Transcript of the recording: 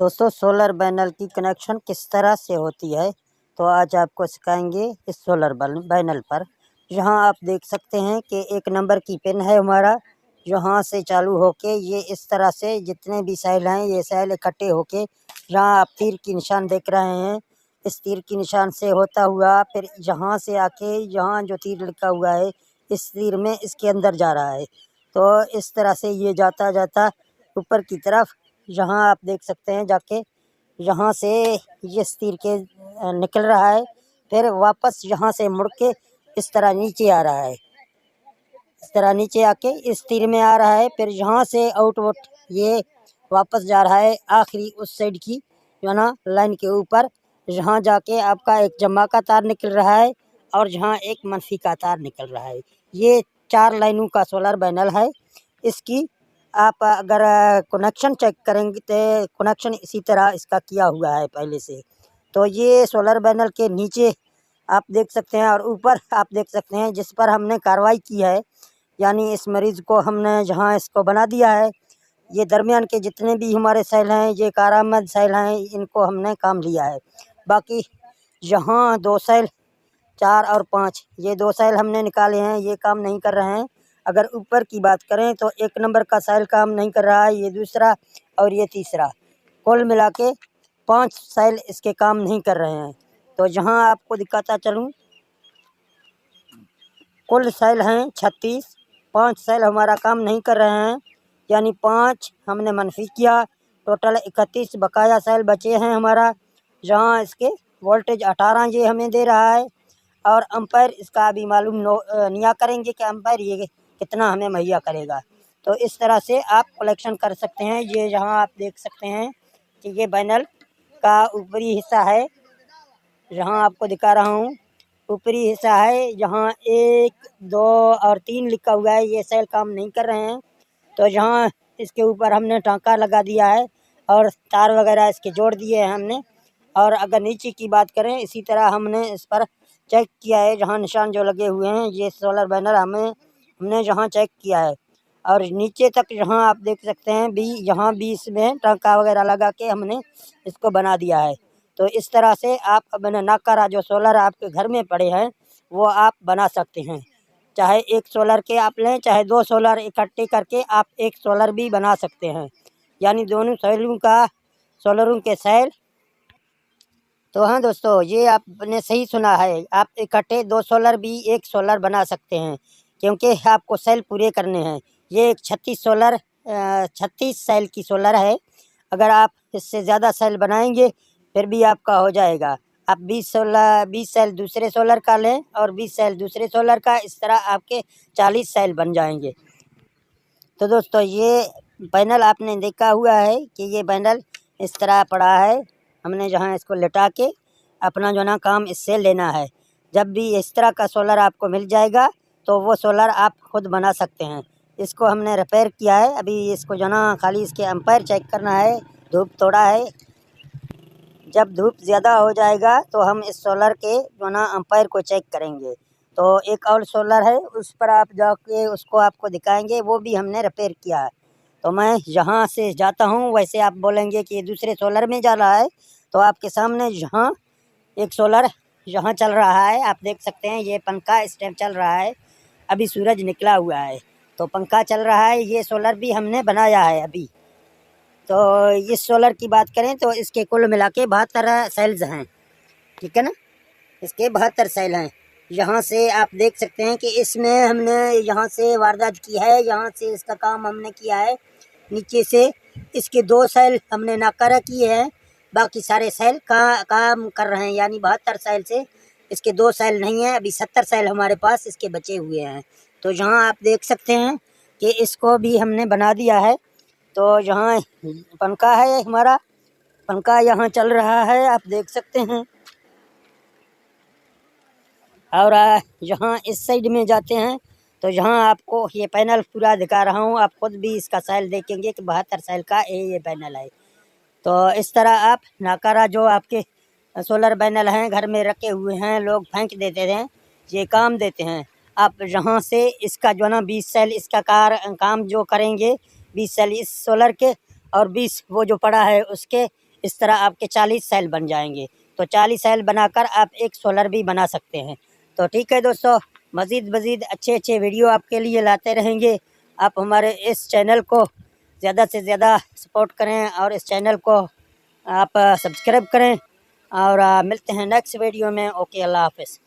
दोस्तों solar panel की connection किस तरह से होती है, तो आज आपको सिखाएंगे इस सोलर पैनल पर। यहाँ आप देख सकते हैं कि एक नंबर की पिन है हमारा, यहाँ से चालू होके ये इस तरह से जितने भी सेल हैं ये सेल इकट्ठे होके, यहाँ आप तीर की निशान देख रहे हैं, इस तीर की निशान से होता हुआ फिर यहाँ से आके यहाँ जो तीर लिखा हुआ है इस तीर में इसके अंदर जा रहा है। तो इस तरह से ये जाता जाता ऊपर की तरफ, यहाँ आप देख सकते हैं जाके यहाँ से ये तीर के निकल रहा है, फिर वापस यहाँ से मुड़ के इस तरह नीचे आ रहा है, इस तरह नीचे आके इस तीर में आ रहा है, फिर यहाँ से आउटवर्ड ये वापस जा रहा है आखिरी उस साइड की जो ना लाइन के ऊपर, जहाँ जाके आपका एक जमा का तार निकल रहा है और जहाँ एक मनफी का तार निकल रहा है। ये 4 लाइनों का सोलर पैनल है। इसकी आप अगर कनेक्शन चेक करेंगे तो कनेक्शन इसी तरह इसका किया हुआ है पहले से। तो ये सोलर पैनल के नीचे आप देख सकते हैं और ऊपर आप देख सकते हैं जिस पर हमने कार्रवाई की है, यानी इस मरीज़ को हमने जहाँ इसको बना दिया है, ये दरमियान के जितने भी हमारे सेल हैं ये कारामद सेल हैं, इनको हमने काम लिया है। बाकी यहाँ 2 सेल 4 और 5 ये 2 सेल हमने निकाले हैं, ये काम नहीं कर रहे हैं। अगर ऊपर की बात करें तो 1 नंबर का सेल काम नहीं कर रहा है, ये दूसरा और ये तीसरा, कुल मिला के 5 सेल इसके काम नहीं कर रहे हैं। तो जहाँ आपको दिखाता चलूँ, कुल सेल हैं 36, 5 सेल हमारा काम नहीं कर रहे हैं, यानी 5 हमने मनफी किया, टोटल 31 बकाया सेल बचे हैं हमारा। जहाँ इसके वोल्टेज 18 ये हमें दे रहा है और एम्पायर इसका अभी मालूम नहीं करेंगे कि एम्पायर ये कितना हमें मुहैया करेगा। तो इस तरह से आप कलेक्शन कर सकते हैं। ये जहाँ आप देख सकते हैं कि ये पैनल का ऊपरी हिस्सा है, जहाँ आपको दिखा रहा हूँ ऊपरी हिस्सा है, जहाँ 1 2 और 3 लिखा हुआ है, ये सेल काम नहीं कर रहे हैं। तो जहाँ इसके ऊपर हमने टाँका लगा दिया है और तार वगैरह इसके जोड़ दिए हैं हमने। और अगर नीचे की बात करें, इसी तरह हमने इस पर चेक किया है, जहाँ निशान जो लगे हुए हैं ये सोलर पैनल हमने जहाँ चेक किया है, और नीचे तक जहाँ आप देख सकते हैं यहाँ बीच में टाँका वगैरह लगा के हमने इसको बना दिया है। तो इस तरह से आप अपने नाकारा जो सोलर आपके घर में पड़े हैं वो आप बना सकते हैं। चाहे 1 सोलर के आप लें, चाहे 2 सोलर इकट्ठे करके आप 1 सोलर भी बना सकते हैं, यानी दोनों सोलरों के सेल। तो हाँ दोस्तों, ये आपने सही सुना है, आप इकट्ठे 2 सोलर भी 1 सोलर बना सकते हैं, क्योंकि आपको सेल पूरे करने हैं। ये एक 36 सेल की सोलर है। अगर आप इससे ज़्यादा सेल बनाएंगे फिर भी आपका हो जाएगा। आप 20 सेल दूसरे सोलर का लें और 20 सेल दूसरे सोलर का, इस तरह आपके 40 सेल बन जाएंगे। तो दोस्तों ये पैनल आपने देखा हुआ है कि ये पैनल इस तरह पड़ा है, हमने जहाँ इसको लिटा के अपना जो ना काम इससे लेना है। जब भी इस तरह का सोलर आपको मिल जाएगा तो वो सोलर आप खुद बना सकते हैं। इसको हमने रिपेयर किया है, अभी इसको जो ना खाली इसके एम्पायर चेक करना है, धूप थोड़ा है। जब धूप ज़्यादा हो जाएगा तो हम इस सोलर के जो ना एम्पायर को चेक करेंगे। तो एक और सोलर है, उस पर आप जाके उसको आपको दिखाएंगे, वो भी हमने रिपेयर किया है। तो मैं यहाँ से जाता हूँ, वैसे आप बोलेंगे कि ये दूसरे सोलर में जा रहा है, तो आपके सामने यहाँ एक सोलर यहाँ चल रहा है, आप देख सकते हैं ये पंखा इस टाइम चल रहा है, अभी सूरज निकला हुआ है तो पंखा चल रहा है। ये सोलर भी हमने बनाया है अभी। तो इस सोलर की बात करें तो इसके कुल मिला के 72 सेल्स हैं, ठीक है ना, इसके 72 सेल हैं। यहाँ से आप देख सकते हैं कि इसमें हमने यहाँ से वारदात की है, यहाँ से इसका काम हमने किया है। नीचे से इसके 2 सेल हमने नाकारा किए हैं, बाकी सारे सेल काम कर रहे हैं, यानी 72 सेल से इसके 2 सेल नहीं हैं, अभी 70 सेल हमारे पास इसके बचे हुए हैं। तो यहाँ आप देख सकते हैं कि इसको भी हमने बना दिया है। तो यहाँ पंखा है, हमारा पंखा यहाँ चल रहा है, आप देख सकते हैं। और यहाँ इस साइड में जाते हैं तो यहाँ आपको ये पैनल पूरा दिखा रहा हूँ, आप खुद भी इसका सेल देखेंगे कि 72 सेल का ये पैनल है। तो इस तरह आप नाकारा जो आपके सोलर पैनल हैं घर में रखे हुए हैं, लोग फेंक देते हैं, ये काम देते हैं। आप यहाँ से इसका जो ना 20 सेल इसका काम जो करेंगे, 20 सेल इस सोलर के और 20 वो जो पड़ा है उसके, इस तरह आपके 40 सेल बन जाएंगे। तो 40 सेल बनाकर आप एक सोलर भी बना सकते हैं। तो ठीक है दोस्तों, मज़ीद अच्छे वीडियो आपके लिए लाते रहेंगे। आप हमारे इस चैनल को ज़्यादा से ज़्यादा सपोर्ट करें और इस चैनल को आप सब्सक्राइब करें और मिलते हैं नेक्स्ट वीडियो में। ओके, अल्लाह हाफ़िज़।